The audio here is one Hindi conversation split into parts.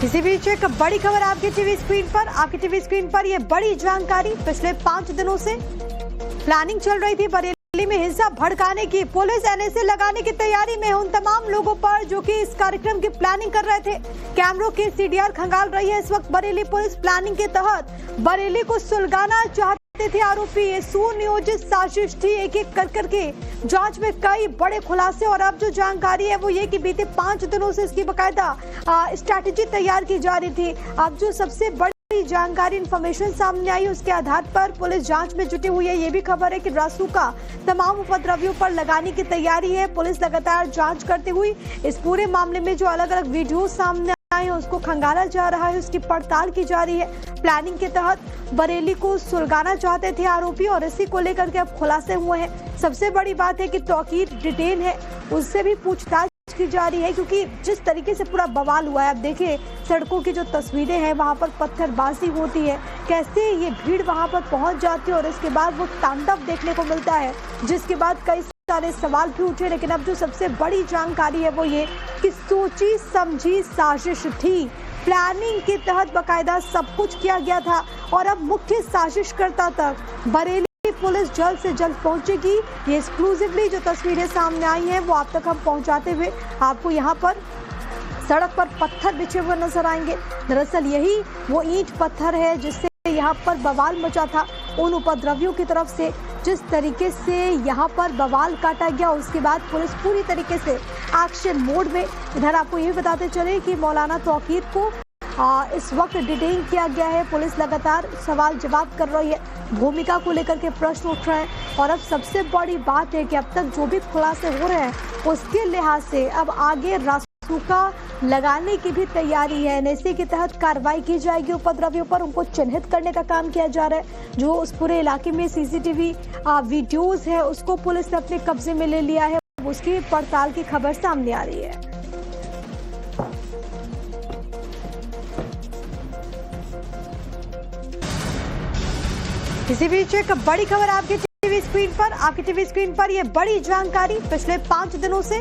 इसी बीच एक बड़ी खबर आपकी टीवी स्क्रीन पर ये बड़ी जानकारी। पिछले 5 दिनों से प्लानिंग चल रही थी बरेली में हिंसा भड़काने की। पुलिस एनएसए लगाने की तैयारी में है उन तमाम लोगों पर जो कि इस कार्यक्रम की प्लानिंग कर रहे थे। कैमरों की सीडीआर खंगाल रही है इस वक्त बरेली पुलिस। प्लानिंग के तहत बरेली को सुलगाना चाहते थे आरोपी। ये सुनियोजित साजिश थी। एक एक कर करके जांच में कई बड़े खुलासे और अब जो जानकारी है वो ये कि बीते 5 दिनों से इसकी बकायदा स्ट्रैटेजी तैयार की जा रही थी। अब जो सबसे बड़ी जानकारी इंफॉर्मेशन सामने आई उसके आधार पर पुलिस जांच में जुटी हुई है। ये भी खबर है कि रासुका तमाम उपद्रवियों पर लगाने की तैयारी है। पुलिस लगातार जांच करते हुई इस पूरे मामले में जो अलग अलग वीडियो सामने आए उसको खंगाला जा रहा है, उसकी पड़ताल की जा रही है। प्लानिंग के तहत बरेली को सुलगाना चाहते थे आरोपी और इसी को लेकर के अब खुलासे हुए हैं। सबसे बड़ी बात है कि तौकीर डिटेन है, उससे भी पूछताछ की जा रही है क्योंकि जिस तरीके से पूरा बवाल हुआ है। अब देखिए सड़कों की जो तस्वीरें हैं वहां पर पत्थरबाजी होती है, कैसे ये भीड़ वहां पर पहुंच जाती है और इसके बाद वो तांडव देखने को मिलता है, जिसके बाद कई सारे सवाल भी उठे। लेकिन अब जो सबसे बड़ी जानकारी है वो ये कि सोची समझी साजिश थी। प्लानिंग के तहत बकायदा सब कुछ किया गया था और अब मुख्य साजिशकर्ता तक बरेली पुलिस जल्द से जल्द पहुंचेगी। ये एक्सक्लूसिवली जो तस्वीरें सामने आई हैं वो आप तक हम पहुंचाते हुए आपको यहाँ पर सड़क पर पत्थर बिछे हुए नजर आएंगे। दरअसल यही वो ईंट पत्थर है जिससे यहाँ पर बवाल मचा था उन उपद्रवियों की तरफ से। जिस तरीके से यहाँ पर बवाल काटा गया उसके बाद पुलिस पूरी तरीके से एक्शन मोड में। इधर आपको ये बताते चले कि मौलाना तौकीर को इस वक्त डिटेन किया गया है। पुलिस लगातार सवाल जवाब कर रही है, भूमिका को लेकर के प्रश्न उठ रहे हैं और अब सबसे बड़ी बात है कि अब तक जो भी खुलासे हो रहे हैं उसके लिहाज से अब आगे रासुका लगाने की भी तैयारी है। एनएसए के तहत कार्रवाई की जाएगी उपद्रवियों पर, उनको चिन्हित करने का काम किया जा रहा है। जो उस पूरे इलाके में सीसीटीवी वीडियोज है उसको पुलिस ने अपने कब्जे में ले लिया है, उसकी पड़ताल की खबर सामने आ रही है। इसी बीच एक बड़ी खबर आपकी टीवी स्क्रीन पर ये बड़ी जानकारी। पिछले 5 दिनों से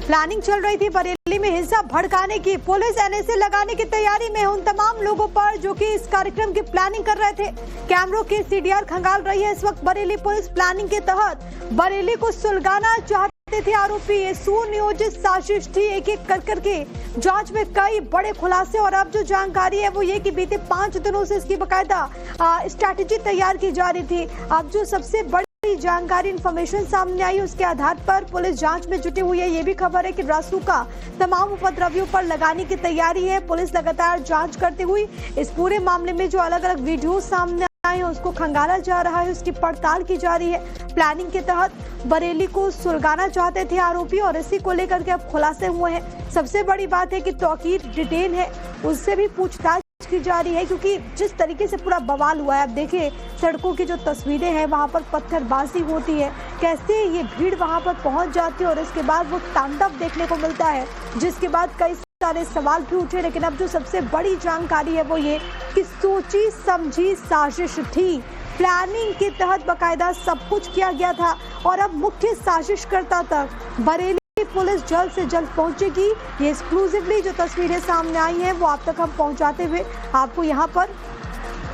प्लानिंग चल रही थी बरेली में हिंसा भड़काने की। पुलिस एनएसए लगाने की तैयारी में है उन तमाम लोगों पर जो कि इस कार्यक्रम की प्लानिंग कर रहे थे। कैमरों की सीडीआर खंगाल रही है इस वक्त बरेली पुलिस। प्लानिंग के तहत बरेली को सुलगाना चाहते थे आरोपी। ये सुनियोजित साजिश थी। एक एक कर करके जांच में कई बड़े खुलासे और अब जो जानकारी है वो ये कि बीते 5 दिनों से इसकी बकायदा स्ट्रैटेजी तैयार की जा रही थी। अब जो सबसे बड़ी जानकारी इंफॉर्मेशन सामने आई उसके आधार पर पुलिस जांच में जुटी हुई है। ये भी खबर है कि रासुका तमाम उपद्रवियों पर लगाने की तैयारी है। पुलिस लगातार जांच करते हुई इस पूरे मामले में जो अलग अलग वीडियो सामने आए उसको खंगाला जा रहा है, उसकी पड़ताल की जा रही है। प्लानिंग के तहत बरेली को सुलगाना चाहते थे आरोपी और इसी को लेकर के अब खुलासे हुए हैं। सबसे बड़ी बात है कि तौकीर डिटेन है, उससे भी पूछताछ की जा रही है क्योंकि जिस तरीके से पूरा बवाल हुआ है। अब देखिए सड़कों की जो तस्वीरें हैं वहां पर पत्थरबाजी होती है, कैसे ये भीड़ वहां पर पहुंच जाती है और इसके बाद वो तांडव देखने को मिलता है, जिसके बाद कई सारे सवाल भी उठे। लेकिन अब जो सबसे बड़ी जानकारी है वो ये कि सोची समझी साजिश थी। प्लानिंग के तहत बकायदा सब कुछ किया गया था और अब मुख्य साजिशकर्ता तक बरेली पुलिस जल्द से जल्द पहुंचेगी। ये एक्सक्लूसिवली जो तस्वीरें सामने आई हैं वो आप तक हम पहुंचाते हुए आपको यहाँ पर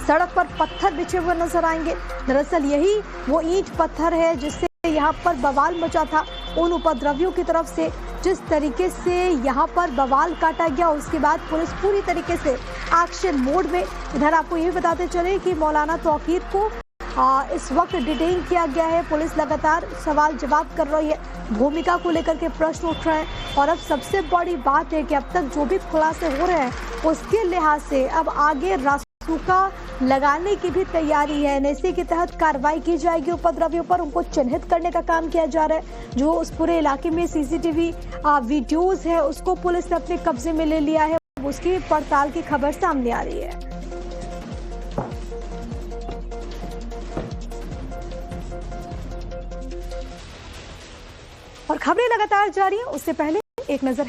सड़क पर पत्थर बिछे हुए नजर आएंगे। दरअसल यही वो ईंट पत्थर है जिससे यहाँ पर बवाल मचा था उन उपद्रवियों की तरफ से। जिस तरीके से यहाँ पर बवाल काटा गया उसके बाद पुलिस पूरी तरीके से एक्शन मोड में। इधर आपको ये बताते चले कि मौलाना तौकीर को इस वक्त डिटेन किया गया है। पुलिस लगातार सवाल जवाब कर रही है, भूमिका को लेकर के प्रश्न उठ रहे हैं और अब सबसे बड़ी बात है कि अब तक जो भी खुलासे हो रहे हैं उसके लिहाज से अब आगे रासुका लगाने की भी तैयारी है। एनएसए के तहत कार्रवाई की जाएगी उपद्रवियों पर, उनको चिन्हित करने का काम किया जा रहा है। जो उस पूरे इलाके में सीसीटीवी वीडियोज है उसको पुलिस ने अपने कब्जे में ले लिया है, उसकी पड़ताल की खबर सामने आ रही है। और खबरें लगातार जारी है, उससे पहले एक नजर